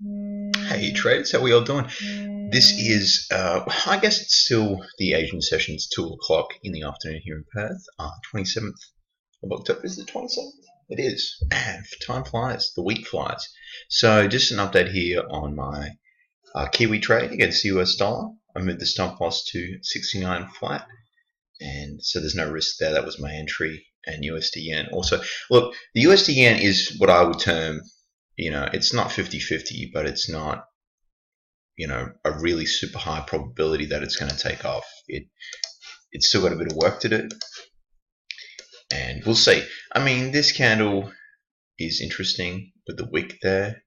Hey traders, how we all doing? This is, I guess it's still the Asian session. It's 2 o'clock in the afternoon here in Perth. 27th of October. Is it 27th? It is. Man, time flies. The week flies. So just an update here on my Kiwi trade against the US dollar. I moved the stop loss to 69 flat, and so there's no risk there. That was my entry. And USD yen also. Look, the USD yen is what I would term, it's not 50-50, but it's not, a really super high probability that it's going to take off. It's still got a bit of work to do, and we'll see. I mean, this candle is interesting with the wick there,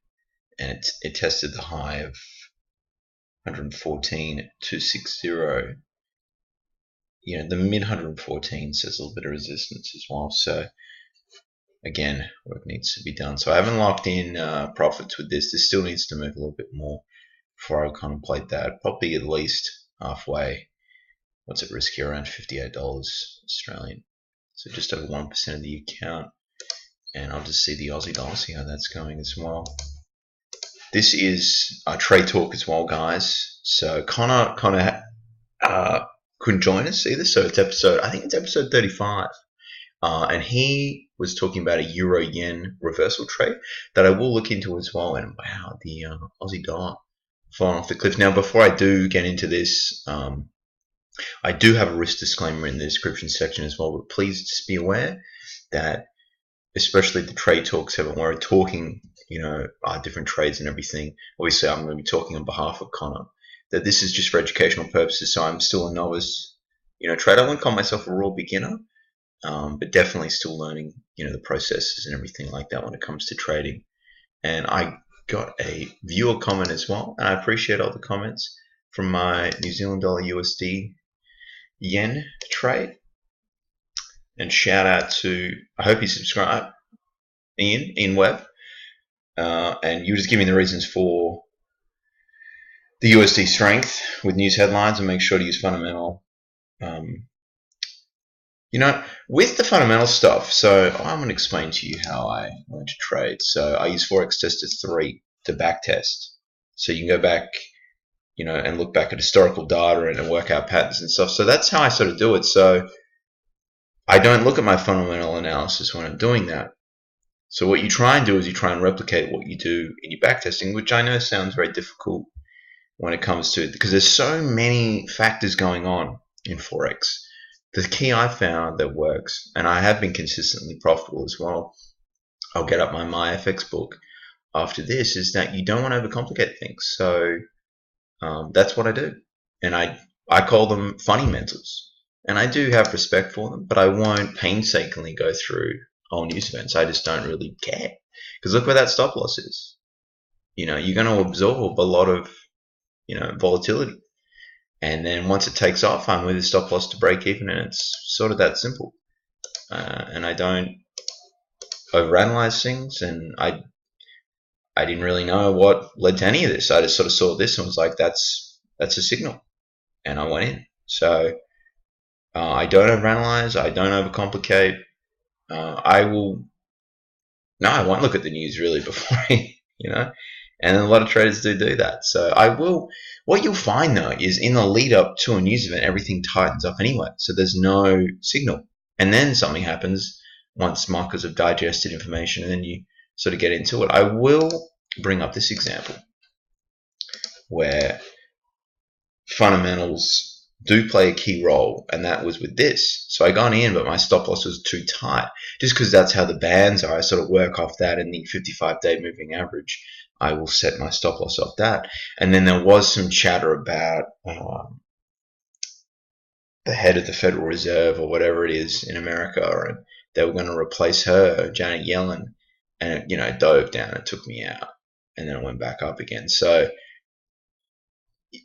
and it tested the high of 114.260. The mid 114 says a little bit of resistance as well. So again, work needs to be done. So I haven't locked in profits with this. This still needs to move a little bit more before I contemplate that. Probably at least halfway. What's at risk here? Around $58 Australian. So just over 1% of the account. And I'll just see the Aussie dollar, see how that's going as well. This is trade talk as well, guys. So Connor couldn't join us either. So I think it's episode 35. And he was talking about a euro-yen reversal trade that I will look into as well. And wow, the Aussie dollar falling off the cliff. Now, before I do get into this, I do have a risk disclaimer in the description section as well. But please just be aware that, especially the trade talks, when we're talking, different trades and everything. Obviously, I'm going to be talking on behalf of Connor. That this is just for educational purposes. So I'm still a novice, trader. I wouldn't call myself a raw beginner. But definitely still learning, the processes and everything like that when it comes to trading. And I got a viewer comment as well, and I appreciate all the comments from my New Zealand dollar USD yen trade. And shout out to, I hope you subscribe, Ian Webb. And you were just giving the reasons for the USD strength with news headlines, and make sure to use fundamental. With the fundamental stuff, so I'm going to explain to you how I learn to trade. So I use Forex Tester 3 to back test. So you can go back, and look back at historical data and work out patterns and stuff. So that's how I sort of do it. So I don't look at my fundamental analysis when I'm doing that. So what you try and do is you try and replicate what you do in your back testing, which I know sounds very difficult when it comes to it, because there's so many factors going on in Forex. The key I found that works, and I have been consistently profitable as well, I'll get up my MyFX book after this, is that you don't want to overcomplicate things. So that's what I do. And I call them fundamentals. And I do have respect for them, but I won't painstakingly go through all news events. I just don't really care. Because look where that stop loss is. You're going to absorb a lot of, volatility. And then once it takes off, I'm with a stop loss to break even, and it's sort of that simple. And I don't overanalyze things, and I didn't really know what led to any of this. I just sort of saw this and was like, that's a signal, and I went in. So I don't overanalyze, I don't overcomplicate. I won't look at the news really before And a lot of traders do that. So I will. What you'll find though is in the lead up to a news event, everything tightens up anyway. So there's no signal, and then something happens once markets have digested information, and then you sort of get into it. I will bring up this example where fundamentals do play a key role, and that was with this. So I got in, but my stop loss was too tight, just because that's how the bands are. I sort of work off that and the 55-day moving average. I will set my stop loss off that. And then there was some chatter about the head of the Federal Reserve or whatever it is in America, and they were going to replace her, Janet Yellen, and it dove down. It took me out, and then it went back up again. So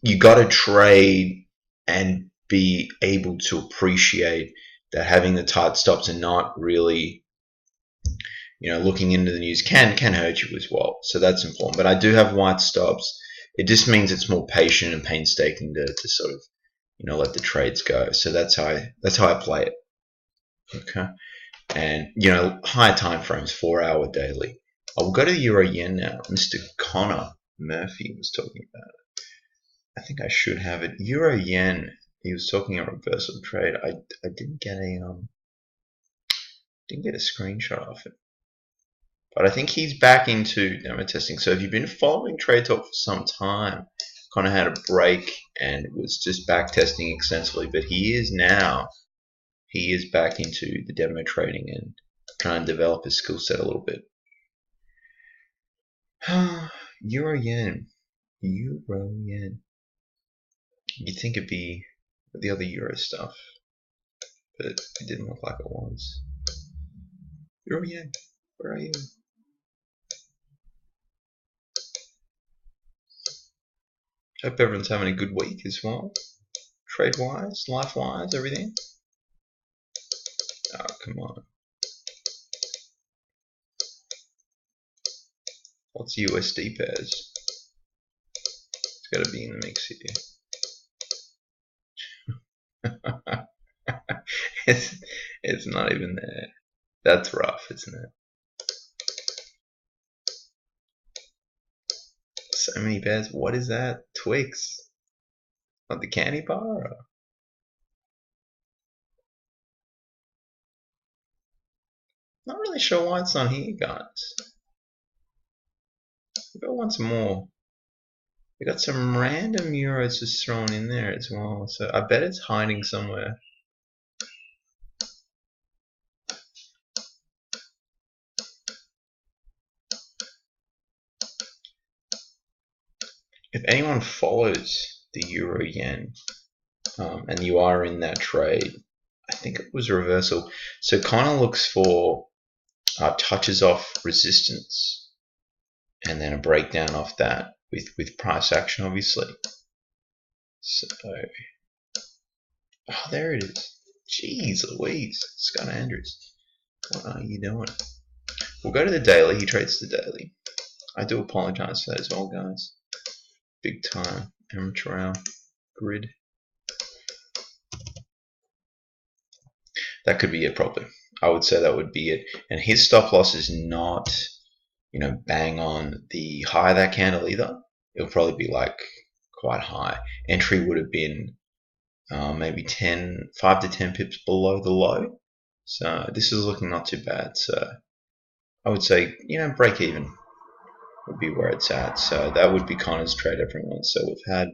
you got to trade and be able to appreciate that having the tight stops and not really looking into the news can hurt you as well. So that's important. But I do have white stops. It just means it's more patient and painstaking to sort of, let the trades go. So that's how I play it. Okay. And, higher time frames, 4 hour daily. I'll go to the Euro Yen now. Mr. Connor Murphy was talking about it. I think I should have it. Euro yen. He was talking a reversal trade. I didn't get a screenshot of it. But I think he's back into demo testing. So if you've been following Trade Talk for some time, kind of had a break and was just back testing extensively, but he is back into the demo trading and trying to develop his skill set a little bit. Euro yen. You'd think it'd be the other euro stuff, but it didn't look like it was. Euro yen, where are you? Hope everyone's having a good week as well. Trade-wise, life-wise, everything. Oh, come on. What's USD pairs? It's got to be in the mix here. It's not even there. That's rough, isn't it? So many pairs. What is that? Twix? Not the candy bar? Or? Not really sure why it's not here, guys. We got once more. We got some random euros just thrown in there as well. So I bet it's hiding somewhere. If anyone follows the euro yen and you are in that trade, I think it was a reversal. So it kind of looks for touches off resistance and then a breakdown off that with price action, obviously. So, oh, there it is. Jeez Louise, Scott Andrews, what are you doing? We'll go to the daily. He trades the daily. I do apologize for that as well, guys. Big time amateur hour grid. That could be it, probably. I would say that would be it. And his stop loss is not, bang on the high of that candle either. It'll probably be like quite high. Entry would have been maybe 5 to 10 pips below the low. So this is looking not too bad. So I would say, break even would be where it's at. So that would be Connor's trade, everyone. So we've had,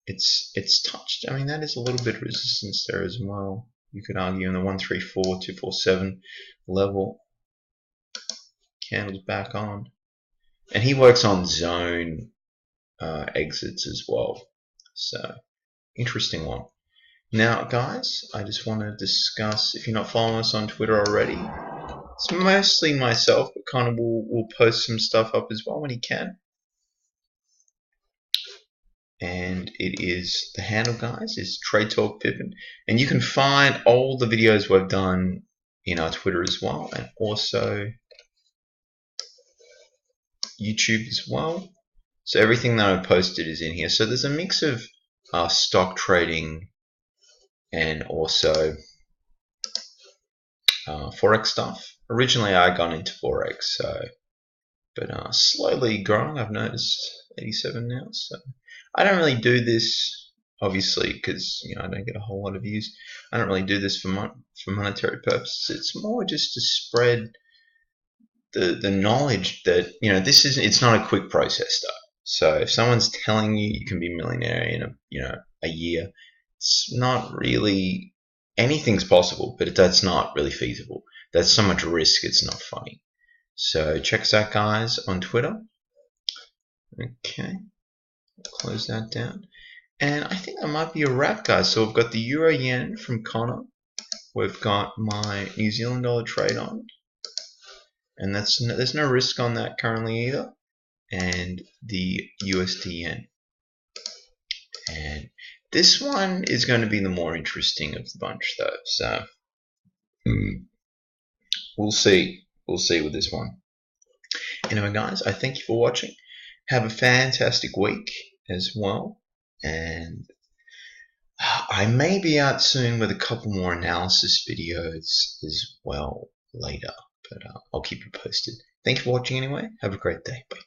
it's touched. I mean, that is a little bit of resistance there as well. You could argue in the 134, 247 level. Candles back on. And he works on zone exits as well. So, interesting one. Now, guys, I just want to discuss, if you're not following us on Twitter already, it's mostly myself, but Connor will post some stuff up as well when he can. And it is, the handle, guys, is Trade Talk Pippin. And you can find all the videos we've done in our Twitter as well, and also YouTube as well. So everything that I posted is in here. So there's a mix of stock trading and also Forex stuff. Originally I got into Forex, but slowly growing. I've noticed 87 now. So I don't really do this, obviously, because I don't get a whole lot of views. I don't really do this for monetary purposes. It's more just to spread the knowledge that it's not a quick process stuff. So if someone's telling you you can be a millionaire in a year, it's not really, anything's possible, but that's not really feasible. That's so much risk, it's not funny. So check us out, guys, on Twitter. Okay, close that down. And I think that might be a wrap, guys. So we've got the euro yen from Connor. We've got my New Zealand dollar trade on. And there's no risk on that currently either. And the USD yen. And this one is going to be the more interesting of the bunch, though. So we'll see. We'll see with this one. Anyway, guys, I thank you for watching. Have a fantastic week as well. And I may be out soon with a couple more analysis videos as well later. But I'll keep you posted. Thank you for watching anyway. Have a great day. Bye.